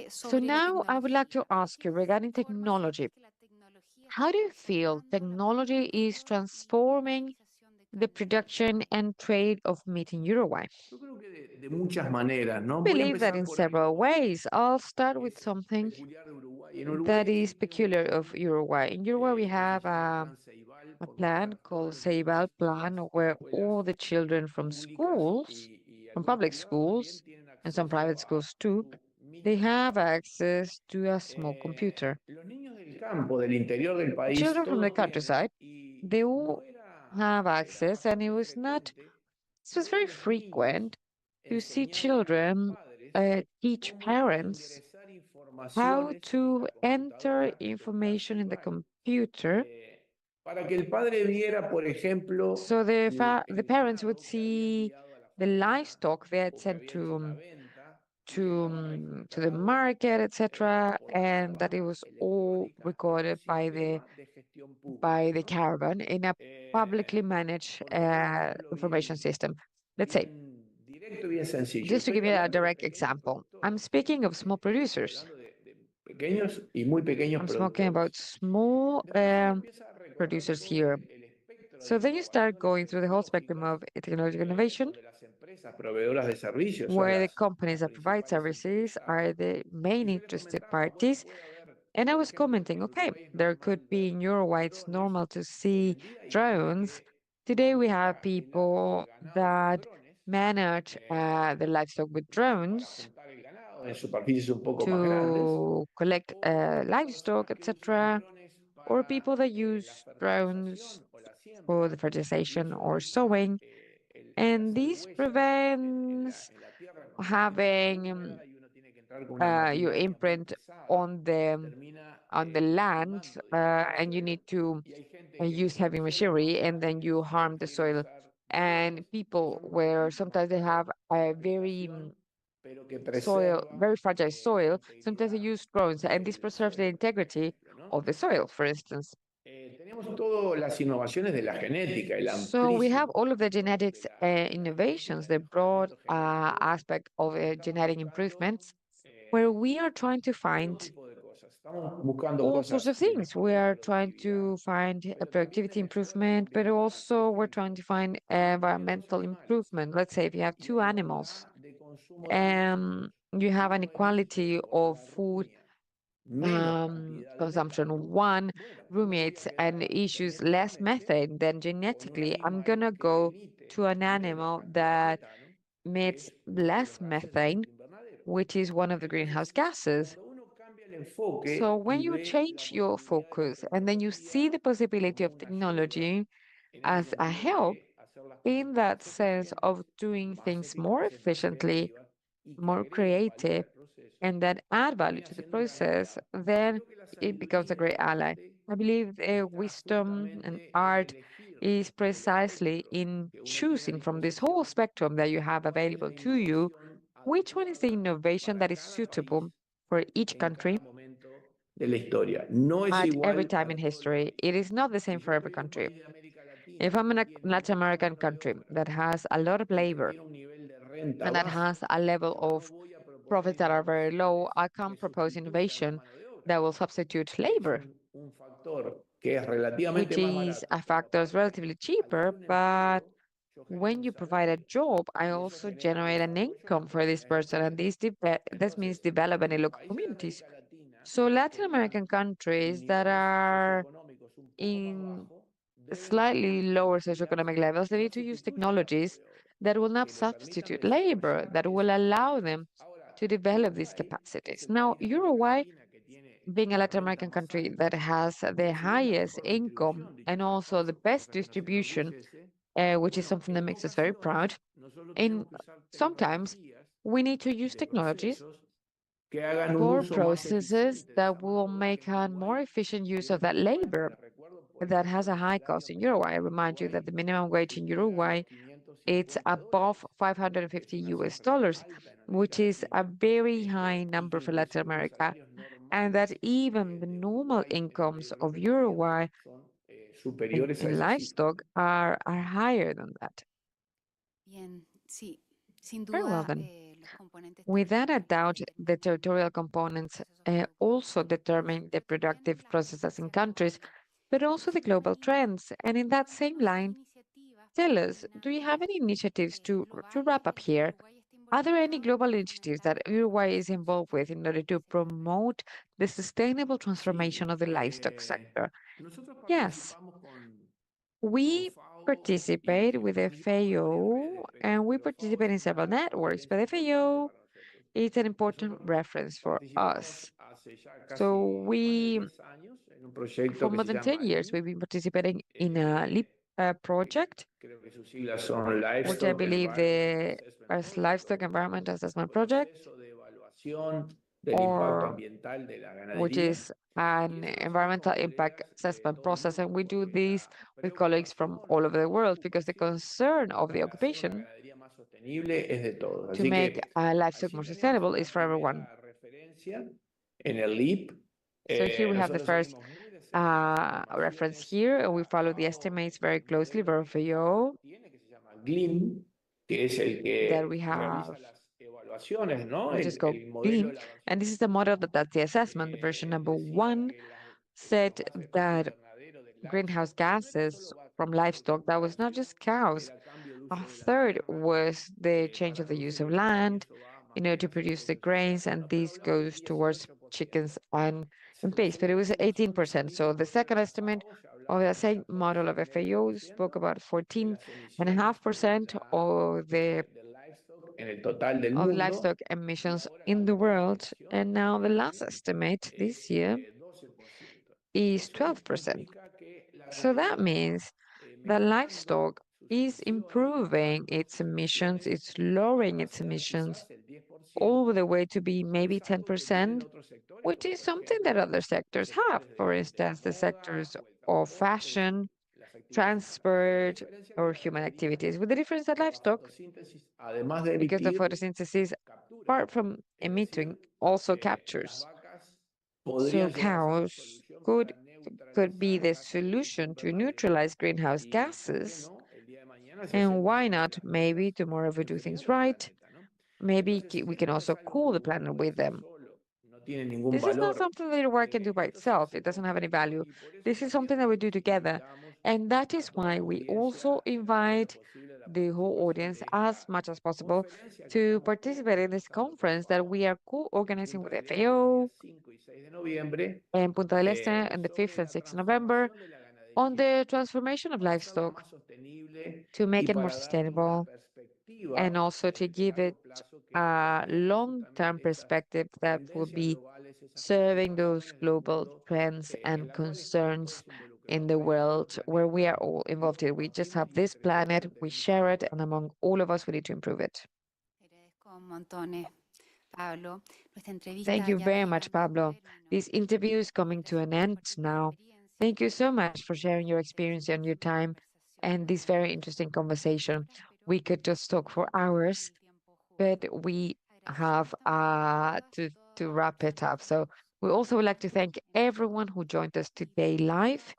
So now I would like to ask you regarding technology. How do you feel technology is transforming the production and trade of meat in Uruguay? De muchas maneras, ¿no? I Voy a believe that empezar in por algo several ways. I'll start with something peculiar de Uruguay. En Uruguay that is peculiar of Uruguay. In Uruguay, we have a plan called Ceibal Plan, where all the children from schools, from public schools, and some private schools too, they have access to a small computer. los niños del campo, del interior del país, Children from the todos countryside, tienen, they all have access, and this was very frequent to see children teach parents how to enter information in the computer. para que el padre viera, por ejemplo, So the parents would see the livestock they had sent to the market, etc., and that it was all recorded by the caravan in a publicly managed information system. Let's say Just to give you a direct example, I'm speaking of small producers. I'm talking about small producers here. So then you start going through the whole spectrum of technological innovation, where the companies that provide services are the main interested parties. And I was commenting, okay, there could be in Uruguay, it's normal to see drones. Today we have people that manage the livestock with drones to collect livestock, etc., or people that use drones for the fertilization or sowing. And this prevents having your imprint on the land, and you need to use heavy machinery, and then you harm the soil. And people where sometimes they have a very fragile soil, sometimes they use drones, and this preserves the integrity of the soil, for instance. So we have all of the genetics innovations, the broad aspect of genetic improvements, where we are trying to find all sorts of things. We are trying to find a productivity improvement, but also we're trying to find environmental improvement. Let's say if you have two animals, you have an equality of food consumption. One ruminates and issues less methane, then genetically, I'm gonna go to an animal that emits less methane, which is one of the greenhouse gases. So when you change your focus and then you see the possibility of technology as a help in that sense of doing things more efficiently, more creative, and that add value to the process, then it becomes a great ally. I believe wisdom and art is precisely in choosing from this whole spectrum that you have available to you, which one is the innovation that is suitable for each country at every time in history. It is not the same for every country. If I'm in a Latin American country that has a lot of labor and that has a level of profits that are very low, I can't propose innovation that will substitute labor, which is a factor that's relatively cheaper, but when you provide a job, I also generate an income for this person, and this means developing in local communities. So Latin American countries that are in slightly lower socioeconomic levels, they need to use technologies that will not substitute labor, that will allow them to develop these capacities. Now, Uruguay, being a Latin American country that has the highest income and also the best distribution, which is something that makes us very proud, and sometimes we need to use technologies for processes that will make a more efficient use of that labor that has a high cost in Uruguay. I remind you that the minimum wage in Uruguay, it's above 550 US dollars, which is a very high number for Latin America, and that even the normal incomes of Uruguay in livestock are higher than that. Very well then. Without a doubt, the territorial components also determine the productive processes in countries, but also the global trends. And in that same line, tell us, do you have any initiatives to wrap up here? Are there any global initiatives that Uruguay is involved with in order to promote the sustainable transformation of the livestock sector? Yes, we participate with FAO and we participate in several networks, but FAO is an important reference for us. So for more than 10 years, we've been participating in a LEAP project, which I believe as Livestock Environment Assessment Project, or which is an environmental impact assessment process. And we do this with colleagues from all over the world because the concern of the occupation to make livestock more sustainable is for everyone. So here we have the first reference here, and we follow the estimates very closely for FAO. que es el that we que have, realiza las evaluaciones, ¿no? which is called El modelo B. de la versión And this is the model that's the assessment. The version number one said that greenhouse gases from livestock, that was not just cows. A third was the change of the use of land, to produce the grains, and this goes towards chickens and pigs, but it was 18%. So the second estimate of the same model of FAO spoke about 14.5% en el total del of mundo, livestock emissions in the world, and now the last estimate this year is 12%. So that means that livestock is improving its emissions, it's lowering its emissions all the way to be maybe 10%, which is something that other sectors have. For instance, the sectors of fashion, transport, or human activities. With the difference that livestock, además de because the emitir, photosynthesis, apart from emitting, also captures. So cows could be the solution to neutralize greenhouse gases. And why not? Maybe tomorrow, if we do things right, maybe we can also cool the planet with them. This is not something that one can do by itself. It doesn't have any value. This is something that we do together. And that is why we also invite the whole audience as much as possible to participate in this conference that we are co-organizing with FAO in Punta del Este on the 5th and 6th of November on the transformation of livestock to make it more sustainable and also to give it a long-term perspective that will be serving those global trends and concerns in the world where we are all involved in. We just have this planet, we share it, and among all of us, we need to improve it. Thank you very much, Pablo. This interview is coming to an end now. Thank you so much for sharing your experience and your time and this very interesting conversation. We could just talk for hours, but we have to wrap it up. So we also would like to thank everyone who joined us today live.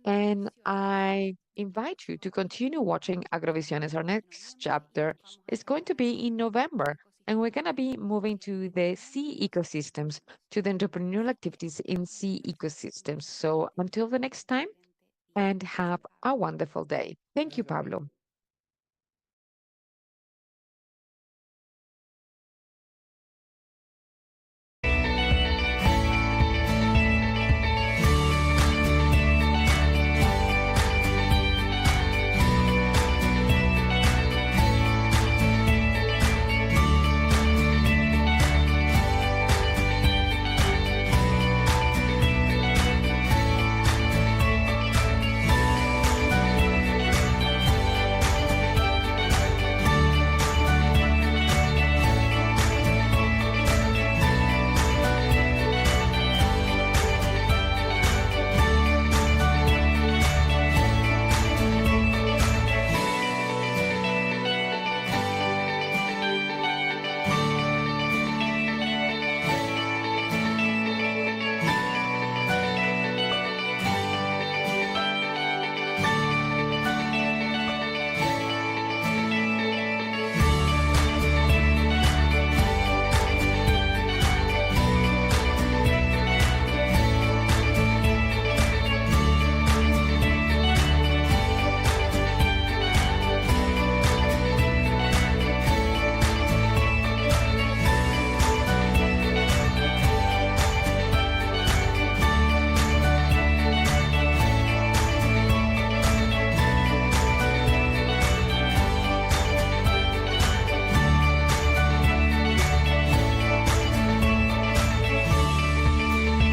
And I invite you to continue watching Agrovisiones. Our next chapter is going to be in November, and we're going to be moving to the sea ecosystems, to the entrepreneurial activities in sea ecosystems. So until the next time, and have a wonderful day. Thank you, Pablo.